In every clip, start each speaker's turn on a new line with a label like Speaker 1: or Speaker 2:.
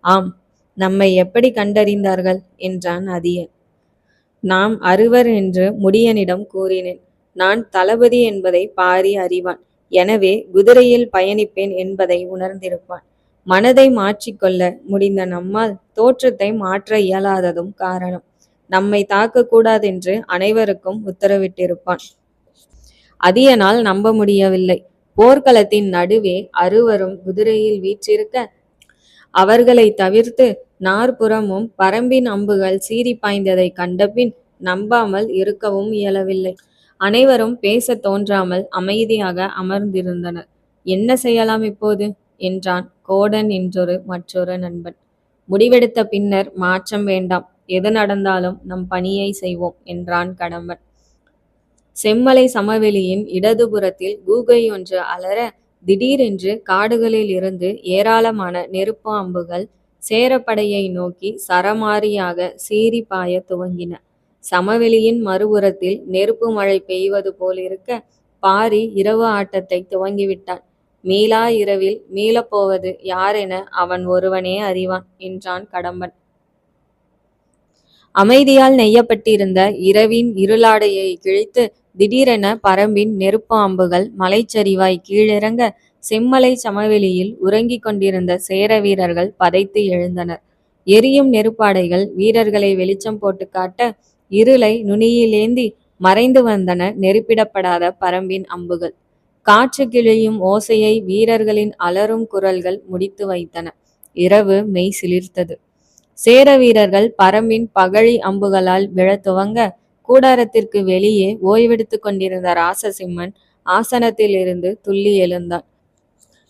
Speaker 1: ஆம், நம்மை எப்படி கண்டறிந்தார்கள் என்றான் அதியன். நாம் அறுவர் என்று முடியனிடம் கூறினேன். நான் தளபதி என்பதை பாரி அறிவான். எனவே குதிரையில் பயணிப்பேன் என்பதை உணர்ந்திருப்பான். மனதை மாற்றிக்கொள்ள முடிந்த நம்மால் தோற்றத்தை மாற்ற இயலாததும் காரணம். நம்மை தாக்கக்கூடாதென்று அனைவருக்கும் உத்தரவிட்டிருப்பான். அதியனால் நம்ப முடியவில்லை. போர்க்களத்தின் நடுவே அறுவரும் குதிரையில் வீற்றிருக்க, அவர்களை தவிர்த்து நாற்புறமும் பரம்பின் அம்புகள் சீறி பாய்ந்ததை கண்டபின் நம்பாமல் இருக்கவும் இயலவில்லை. அனைவரும் பேசத் தோன்றாமல் அமைதியாக அமர்ந்திருந்தனர். என்ன செய்யலாம் இப்போது என்றான் கோடன் என்றொரு மற்றொரு நண்பன். முடிவெடுத்த பின்னர் மாற்றம் வேண்டாம். எது நடந்தாலும் நம் பணியை செய்வோம் என்றான் கடம்பன். செம்மலை சமவெளியின் இடதுபுறத்தில் கூகையொன்று அலற, திடீரென்று காடுகளில் இருந்து ஏராளமான நெருப்பு அம்புகள் சேரப்படையை நோக்கி சரமாரியாக சீறி பாய துவங்கின. சமவெளியின் மறுபுறத்தில் நெருப்பு மழை பெய்வது போலிருக்க, பாரி இரவு ஆட்டத்தை துவங்கிவிட்டான். மீளா இரவில் மீளப்போவது யாரென அவன் ஒருவனே அறிவான் என்றான் கடம்பன். அமைதியால் நெய்யப்பட்டிருந்த இரவின் இருளாடையை கிழித்து திடீரென பரம்பின் நெருப்பு அம்புகள் மலைச்சரிவாய் கீழிறங்க, செம்மலை சமவெளியில் உறங்கிக் கொண்டிருந்த சேர வீரர்கள் பதைத்து எழுந்தனர். எரியும் நெருப்பாடைகள் வீரர்களை வெளிச்சம் போட்டு காட்ட, இருளை நுனியிலேந்தி மறைந்து வந்தன நெருப்பிடப்படாத பரம்பின் அம்புகள். காற்று கிழியும் ஓசையை வீரர்களின் அலறும் குரல்கள் முடித்து வைத்தன. இரவு மெய் சிலிர்த்தது. சேர வீரர்கள் பரம்பின் பகழி அம்புகளால் விழத் துவங்க, கூடாரத்திற்கு வெளியே ஓய்வெடுத்து கொண்டிருந்த ராசசிம்மன் ஆசனத்தில் இருந்து துள்ளி எழுந்தான்.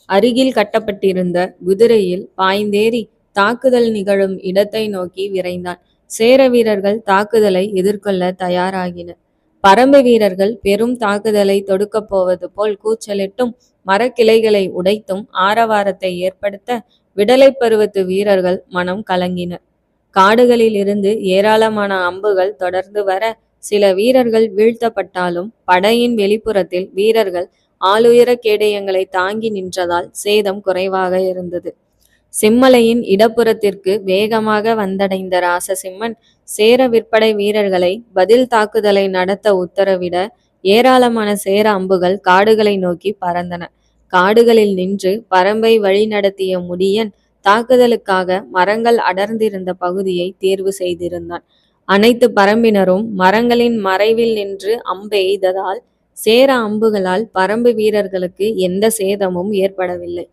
Speaker 1: அருகில் கட்டப்பட்டிருந்த குதிரையில் பாய்ந்தேறி தாக்குதல் நிகழும் இடத்தை நோக்கி விரைந்தான். சேர வீரர்கள் தாக்குதலை எதிர்கொள்ள தயாராகினர். பரம்பு வீரர்கள் பெரும் தாக்குதலை தொடுக்கப் போவது போல் கூச்சலிட்டும் மரக்கிளைகளை உடைத்தும் ஆரவாரத்தை ஏற்படுத்த விடலை பருவத்து வீரர்கள் மனம் கலங்கினர். காடுகளில் இருந்து ஏராளமான அம்புகள் தொடர்ந்து வர, சில வீரர்கள் வீழ்த்தப்பட்டாலும் படையின் வெளிப்புறத்தில் வீரர்கள் ஆளுயர கேடயங்களை தாங்கி நின்றதால் சேதம் குறைவாக இருந்தது. செம்மலையின் இடப்புறத்திற்கு வேகமாக வந்தடைந்த ராசசிம்மன் சேர விற்படை வீரர்களை பதில் தாக்குதலை நடத்த உத்தரவிட, ஏராளமான சேர அம்புகள் காடுகளை நோக்கி பறந்தன. காடுகளில் நின்று பரம்பை வழி நடத்திய முடியன் தாக்குதலுக்காக மரங்கள் அடர்ந்திருந்த பகுதியை தேர்வு செய்திருந்தான். அனைத்து பரம்பினரும் மரங்களின் மறைவில் நின்று அம்பெய்ததால் சேர அம்புகளால் பரம்பு வீரர்களுக்கு எந்த சேதமும் ஏற்படவில்லை.